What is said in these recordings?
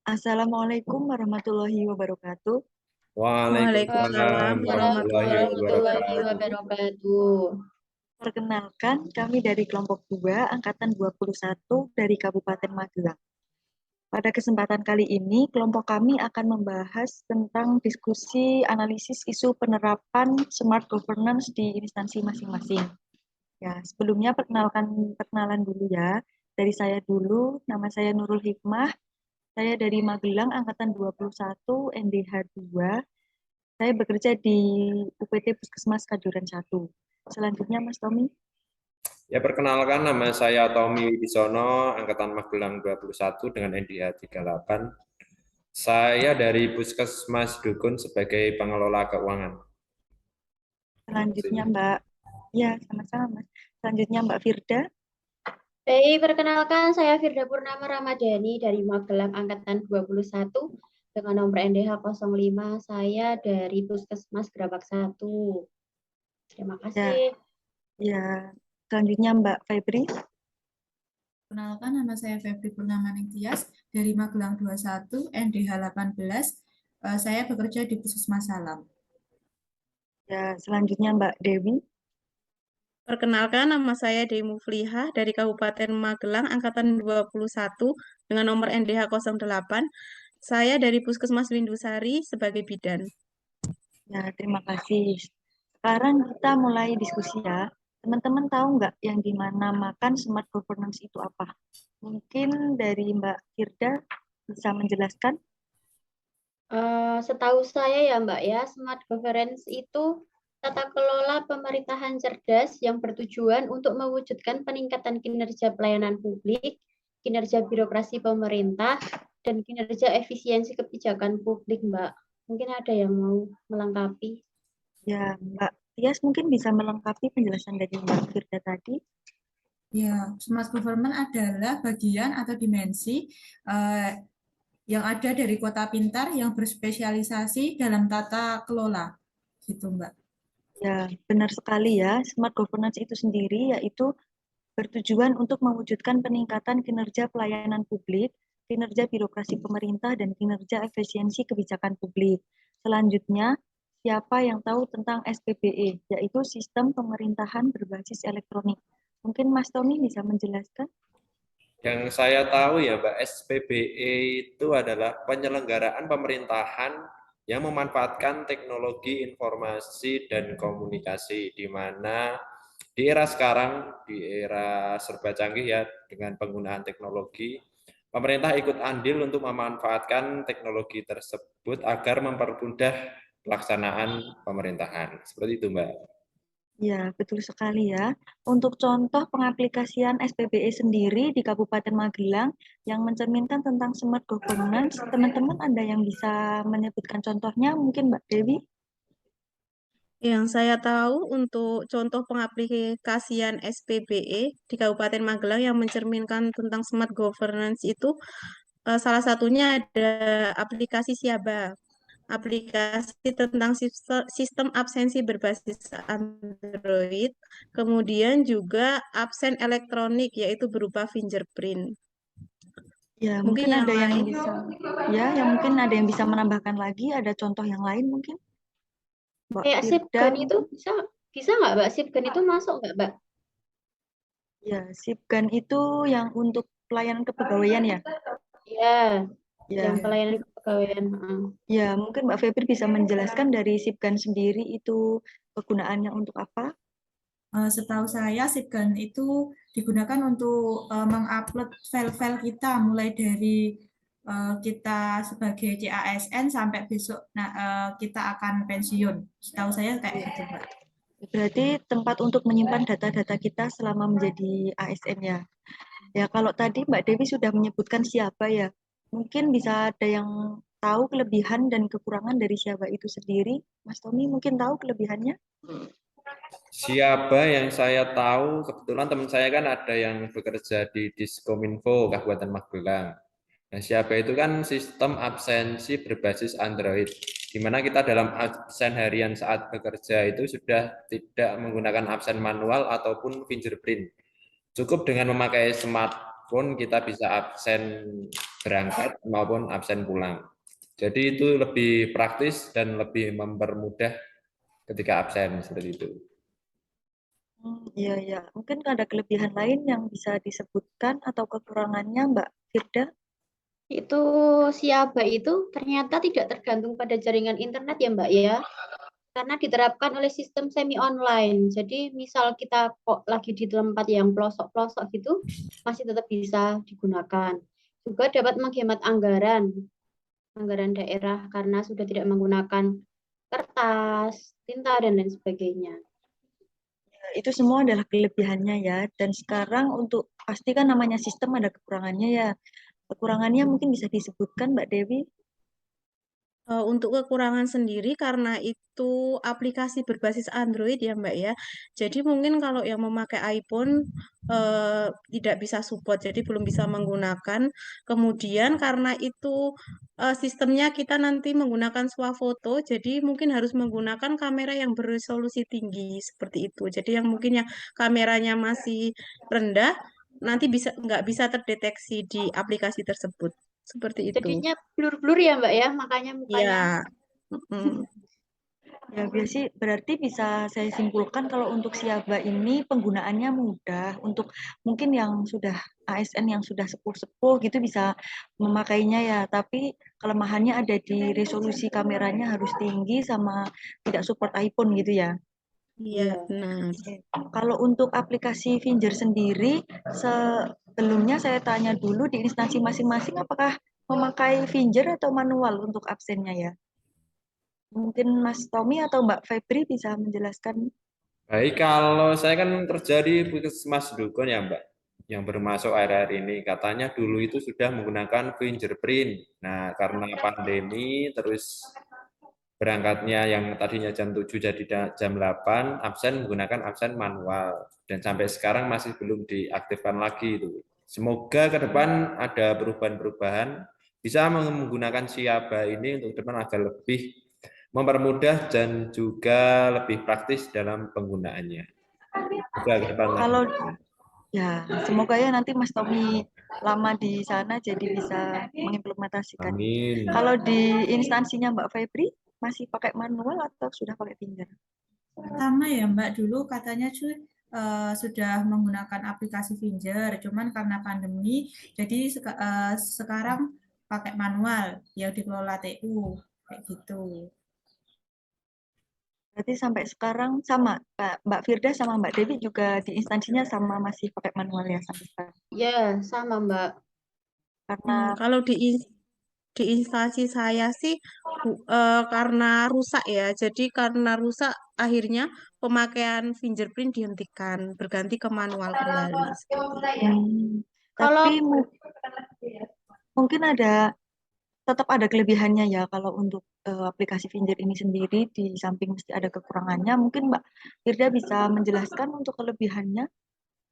Assalamualaikum warahmatullahi wabarakatuh. Waalaikumsalam Waalaikumsalam warahmatullahi warahmatullahi wabarakatuh. wabarakatuh. Perkenalkan, kami dari kelompok 2, Angkatan 21 dari Kabupaten Magelang. Pada kesempatan kali ini, kelompok kami akan membahas tentang diskusi analisis isu penerapan smart governance di instansi masing-masing. Ya, sebelumnya perkenalan dulu ya. Dari saya dulu, nama saya Nurul Hikmah. Saya dari Magelang, Angkatan 21, NDH 2. Saya bekerja di UPT Puskesmas Kajuran 1. Selanjutnya, Mas Tommy. Ya, perkenalkan, nama saya Tommy Wibisono, Angkatan Magelang 21 dengan NDA 38. Saya dari Puskesmas Dukun sebagai pengelola keuangan. Selanjutnya, Mbak. Ya, sama-sama, Mas. Selanjutnya, Mbak Firda. Baik, perkenalkan saya Firda Purnama Ramadhani dari Magelang Angkatan 21 dengan nomor NDH 05. Saya dari Puskesmas Gerabak 1. Terima kasih. Ya, selanjutnya Mbak Febri. Perkenalkan, nama saya Febri Purnama Ningtyas dari Magelang 21, NDH 18. Saya bekerja di Puskesmas Salam. Ya, selanjutnya Mbak Dewi. Perkenalkan, nama saya Dewi Muflihah dari Kabupaten Magelang, Angkatan 21, dengan nomor NDH 08. Saya dari Puskesmas Windusari sebagai bidan. Ya, terima kasih. Sekarang kita mulai diskusi ya. Teman-teman tahu nggak yang dinamakan smart governance itu apa? Mungkin dari Mbak Firda bisa menjelaskan? Setahu saya ya Mbak ya, smart governance itu tata kelola pemerintahan cerdas yang bertujuan untuk mewujudkan peningkatan kinerja pelayanan publik, kinerja birokrasi pemerintah, dan kinerja efisiensi kebijakan publik, Mbak. Mungkin ada yang mau melengkapi? Ya, Mbak Tias mungkin bisa melengkapi penjelasan dari Mbak Firda tadi. Ya, smart government adalah bagian atau dimensi yang ada dari kota pintar yang berspesialisasi dalam tata kelola, gitu Mbak. Ya, benar sekali ya. Smart governance itu sendiri yaitu bertujuan untuk mewujudkan peningkatan kinerja pelayanan publik, kinerja birokrasi pemerintah, dan kinerja efisiensi kebijakan publik. Selanjutnya, siapa yang tahu tentang SPBE, yaitu Sistem Pemerintahan Berbasis Elektronik? Mungkin Mas Tommy bisa menjelaskan? Yang saya tahu ya, Mbak, SPBE itu adalah penyelenggaraan pemerintahan yang memanfaatkan teknologi informasi dan komunikasi, di mana di era sekarang, di era serba canggih ya, dengan penggunaan teknologi, pemerintah ikut andil untuk memanfaatkan teknologi tersebut agar mempermudah pelaksanaan pemerintahan. Seperti itu, Mbak. Ya, betul sekali ya. Untuk contoh pengaplikasian SPBE sendiri di Kabupaten Magelang yang mencerminkan tentang smart governance, teman-teman ada yang bisa menyebutkan contohnya? Mungkin Mbak Dewi? Yang saya tahu untuk contoh pengaplikasian SPBE di Kabupaten Magelang yang mencerminkan tentang smart governance itu salah satunya ada aplikasi Siaba. Aplikasi tentang sistem absensi berbasis Android, kemudian juga absen elektronik yaitu berupa fingerprint. Ya, Mungkin mungkin yang ada yang lain. bisa, ya, yang mungkin ada yang bisa menambahkan lagi, ada contoh yang lain mungkin? Mbak Kayak Firda, Sipgan itu bisa nggak Mbak? Sipgan itu masuk nggak Mbak? ya, Sipgan itu yang untuk pelayanan kepegawaian ya? Iya, Ya, yang pelayanan kepegawaian. Heeh. ya, mungkin Mbak Febri bisa menjelaskan dari Sipgan sendiri itu kegunaannya untuk apa? Setahu saya, Sipgan itu digunakan untuk mengupload file-file kita, mulai dari kita sebagai CASN sampai besok kita akan pensiun. Setahu saya kayak gitu, Mbak. Berarti tempat untuk menyimpan data-data kita selama menjadi ASN ya. Ya, kalau tadi Mbak Dewi sudah menyebutkan siapa ya, mungkin bisa ada yang tahu kelebihan dan kekurangan dari siapa itu sendiri. Mas Tommy mungkin tahu kelebihannya? Siapa yang saya tahu, kebetulan teman saya kan ada yang bekerja di Diskominfo Kabupaten Magelang. Nah, siapa itu kan sistem absensi berbasis Android, di mana kita dalam absen harian saat bekerja itu sudah tidak menggunakan absen manual ataupun fingerprint. Cukup dengan memakai pun kita bisa absen berangkat maupun absen pulang. Jadi itu lebih praktis dan lebih mempermudah ketika absen seperti itu. Iya, iya. Mungkin ada kelebihan lain yang bisa disebutkan atau kekurangannya, Mbak Firda? Itu Siaba itu ternyata tidak tergantung pada jaringan internet ya Mbak ya. Karena diterapkan oleh sistem semi online. Jadi misal kita kok lagi di tempat yang pelosok-pelosok gitu, masih tetap bisa digunakan. Juga dapat menghemat anggaran daerah karena sudah tidak menggunakan kertas, tinta, dan lain sebagainya. Itu semua adalah kelebihannya ya. Dan sekarang untuk pasti kan namanya sistem ada kekurangannya ya. Kekurangannya mungkin bisa disebutkan Mbak Dewi. Untuk kekurangan sendiri karena itu aplikasi berbasis Android ya Mbak ya. Jadi mungkin kalau yang memakai iPhone tidak bisa support, jadi belum bisa menggunakan. Kemudian karena itu sistemnya kita nanti menggunakan swafoto, jadi mungkin harus menggunakan kamera yang beresolusi tinggi seperti itu. Jadi yang mungkin yang kameranya masih rendah nanti nggak bisa terdeteksi di aplikasi tersebut. Seperti itu. Jadinya blur-blur ya Mbak ya, makanya mukanya. Ya. Ya, biasanya berarti bisa saya simpulkan kalau untuk Siaba ini penggunaannya mudah. Untuk mungkin yang sudah ASN yang sudah sepuh-sepuh gitu bisa memakainya ya. Tapi kelemahannya ada di resolusi kameranya harus tinggi sama tidak support iPhone gitu ya. Iya, benar. Kalau untuk aplikasi Finger sendiri, sebelumnya saya tanya dulu di instansi masing-masing apakah memakai Finger atau manual untuk absennya ya? Mungkin Mas Tommy atau Mbak Febri bisa menjelaskan. Baik, kalau saya kan kerja di Puskesmas Dukun ya Mbak, yang bermasuk akhir-akhir ini. Katanya dulu itu sudah menggunakan fingerprint. Nah, karena pandemi, terus berangkatnya yang tadinya jam 7 jadi jam 8, absen menggunakan absen manual. Dan sampai sekarang masih belum diaktifkan lagi itu. Semoga ke depan ada perubahan-perubahan, bisa menggunakan Siaba ini untuk depan agar lebih mempermudah dan juga lebih praktis dalam penggunaannya. Kalau ya, semoga ya nanti Mas Tommy lama di sana jadi bisa mengimplementasikan. Amin. Kalau di instansinya Mbak Febri masih pakai manual atau sudah pakai Finger? Sama ya Mbak, dulu katanya sudah menggunakan aplikasi Finger, cuman karena pandemi, jadi sekarang pakai manual yang dikelola TU kayak gitu. Berarti sampai sekarang sama Mbak Firda sama Mbak Dewi juga di instansinya sama masih pakai manual ya sampai sekarang. Ya, sama Mbak. Karena Kalau di instansi saya sih karena rusak ya. Jadi karena rusak akhirnya pemakaian fingerprint dihentikan, berganti ke manual kembali. Kalau tapi mungkin tetap ada kelebihannya ya kalau untuk aplikasi Finger ini sendiri di samping mesti ada kekurangannya. Mungkin Mbak Firda bisa menjelaskan untuk kelebihannya.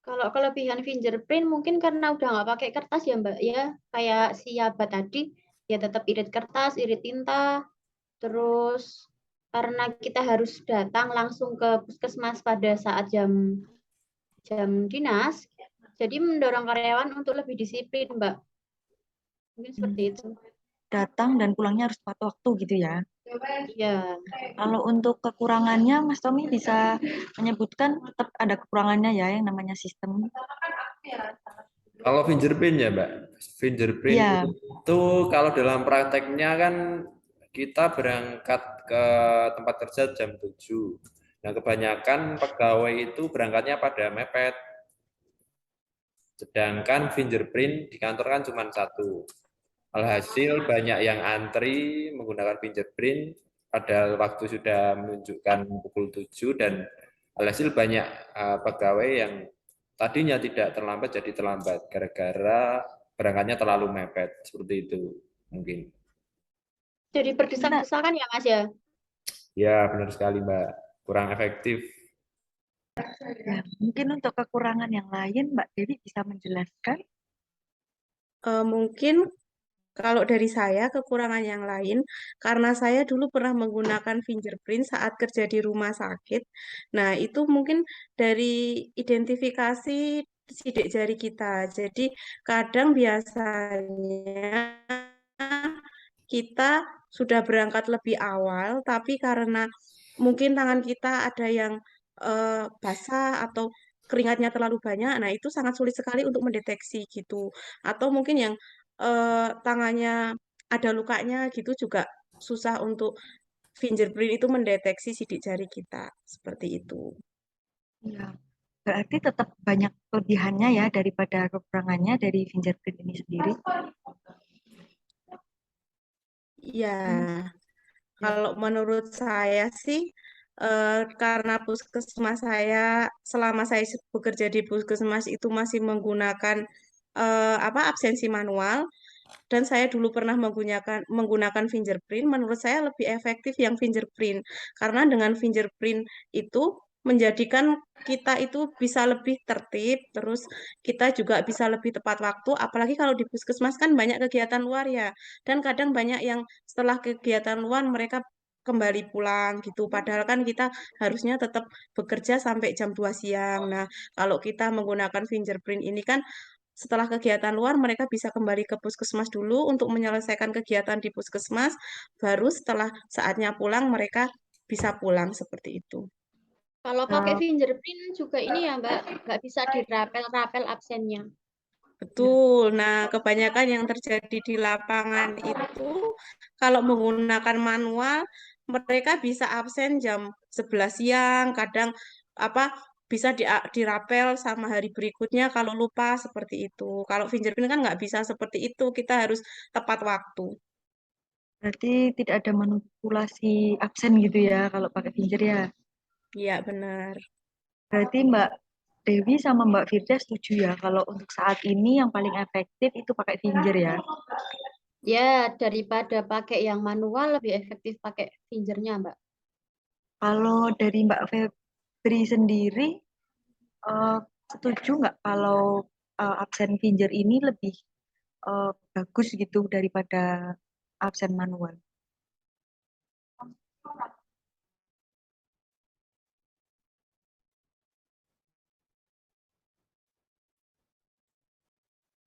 Kalau kelebihan fingerprint mungkin karena udah nggak pakai kertas ya Mbak ya, kayak Siaba tadi ya tetap irit kertas, irit tinta, terus karena kita harus datang langsung ke puskesmas pada saat jam dinas, jadi mendorong karyawan untuk lebih disiplin Mbak. Mungkin seperti itu. Datang dan pulangnya harus tepat waktu gitu ya. Iya. Kalau untuk kekurangannya, Mas Tommy bisa menyebutkan tetap ada kekurangannya ya yang namanya sistem. Kalau fingerprint ya Mbak, fingerprint Iya. itu kalau dalam prakteknya kan kita berangkat ke tempat kerja jam 7. Nah, kebanyakan pegawai itu berangkatnya pada mepet. Sedangkan fingerprint di kantor kan cuma satu. Alhasil banyak yang antri menggunakan fingerprint padahal waktu sudah menunjukkan pukul 7 dan alhasil banyak pegawai yang tadinya tidak terlambat jadi terlambat gara-gara berangkatnya terlalu mepet. Seperti itu mungkin. Jadi berdesak-desakan ya Mas ya? Ya, benar sekali Mbak. Kurang efektif. Ya, mungkin untuk kekurangan yang lain, Mbak Dewi bisa menjelaskan. Mungkin kalau dari saya, kekurangan yang lain, karena saya dulu pernah menggunakan fingerprint saat kerja di rumah sakit. Nah, itu mungkin dari identifikasi sidik jari kita. Jadi kadang biasanya kita sudah berangkat lebih awal, tapi karena mungkin tangan kita ada yang basah atau keringatnya terlalu banyak, nah itu sangat sulit sekali untuk mendeteksi gitu. Atau mungkin yang tangannya ada lukanya gitu juga susah untuk fingerprint itu mendeteksi sidik jari kita seperti itu. Iya. Berarti tetap banyak kelebihannya ya daripada kekurangannya dari fingerprint ini sendiri. Ya, Ya. kalau menurut saya sih karena puskesmas saya selama saya bekerja di puskesmas itu masih menggunakan absensi manual dan saya dulu pernah menggunakan fingerprint, menurut saya lebih efektif yang fingerprint karena dengan fingerprint itu menjadikan kita itu bisa lebih tertib, terus kita juga bisa lebih tepat waktu, apalagi kalau di puskesmas kan banyak kegiatan luar ya, dan kadang banyak yang setelah kegiatan luar mereka kembali pulang gitu, padahal kan kita harusnya tetap bekerja sampai jam 2 siang. Nah, kalau kita menggunakan fingerprint ini kan setelah kegiatan luar, mereka bisa kembali ke puskesmas dulu untuk menyelesaikan kegiatan di puskesmas, baru setelah saatnya pulang, mereka bisa pulang seperti itu. Kalau pakai fingerprint juga ini ya Mbak, nggak bisa dirapel-rapel absennya. Betul. Nah, kebanyakan yang terjadi di lapangan itu, kalau menggunakan manual, mereka bisa absen jam 11 siang, kadang apa bisa dirapel sama hari berikutnya kalau lupa seperti itu. Kalau fingerprint kan nggak bisa seperti itu, kita harus tepat waktu. Berarti tidak ada manipulasi absen gitu ya kalau pakai finger ya. Iya, benar. Berarti Mbak Dewi sama Mbak Firda setuju ya kalau untuk saat ini yang paling efektif itu pakai finger ya. Ya, daripada pakai yang manual lebih efektif pakai fingernya Mbak. Kalau dari Mbak Febri sendiri setuju nggak kalau absen finger ini lebih bagus gitu daripada absen manual?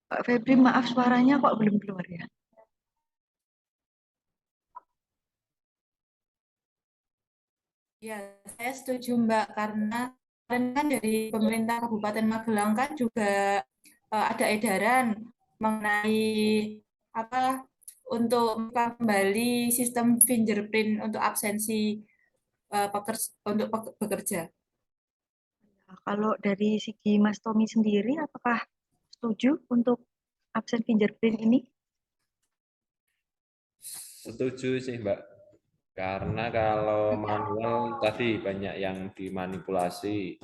Mbak Febri, maaf suaranya kok belum keluar ya? Ya, saya setuju Mbak karena kemarin kan dari pemerintah Kabupaten Magelang kan juga ada edaran mengenai apa untuk kembali sistem fingerprint untuk absensi untuk bekerja. Nah, kalau dari segi Mas Tommy sendiri, apakah setuju untuk absen fingerprint ini? Setuju sih, Mbak. Karena kalau manual tadi banyak yang dimanipulasi,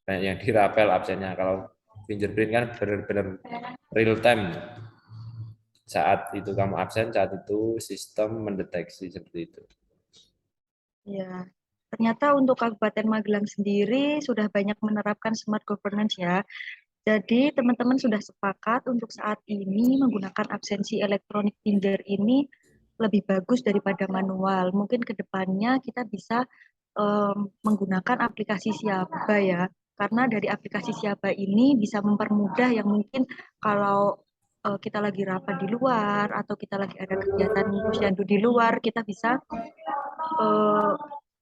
banyak yang dirapel absennya. Kalau fingerprint kan benar-benar real time. Saat itu kamu absen, saat itu sistem mendeteksi seperti itu. Ya, ternyata untuk Kabupaten Magelang sendiri sudah banyak menerapkan smart governance ya. Jadi teman-teman sudah sepakat untuk saat ini menggunakan absensi elektronik finger ini lebih bagus daripada manual. Mungkin ke depannya kita bisa menggunakan aplikasi Siaba ya. Karena dari aplikasi Siaba ini bisa mempermudah yang mungkin kalau kita lagi rapat di luar atau kita lagi ada kegiatan posyandu di luar, kita bisa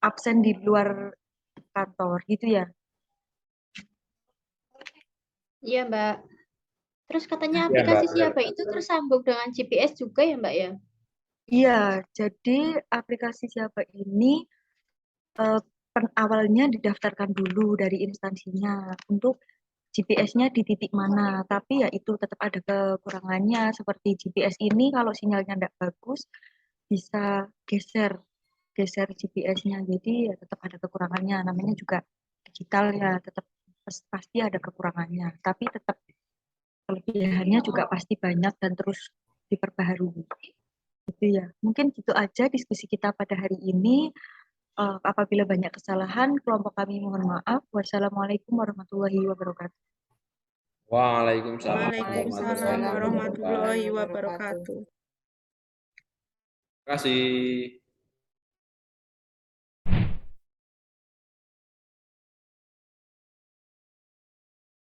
absen di luar kantor gitu ya. Iya Mbak. Terus katanya Iya, aplikasi Mbak. Siaba itu tersambung dengan GPS juga ya Mbak ya? Iya, jadi aplikasi Siaba ini awalnya didaftarkan dulu dari instansinya untuk GPS-nya di titik mana, tapi ya itu tetap ada kekurangannya seperti GPS ini kalau sinyalnya tidak bagus bisa geser GPS-nya, jadi ya tetap ada kekurangannya. Namanya juga digital ya, tetap pasti ada kekurangannya, tapi tetap kelebihannya juga pasti banyak dan terus diperbaharui. Gitu ya. Mungkin gitu aja diskusi kita pada hari ini. Apabila banyak kesalahan, kelompok kami mohon maaf. Wassalamualaikum warahmatullahi wabarakatuh. Waalaikumsalam Waalaikumsalam warahmatullahi wabarakatuh. Terima kasih.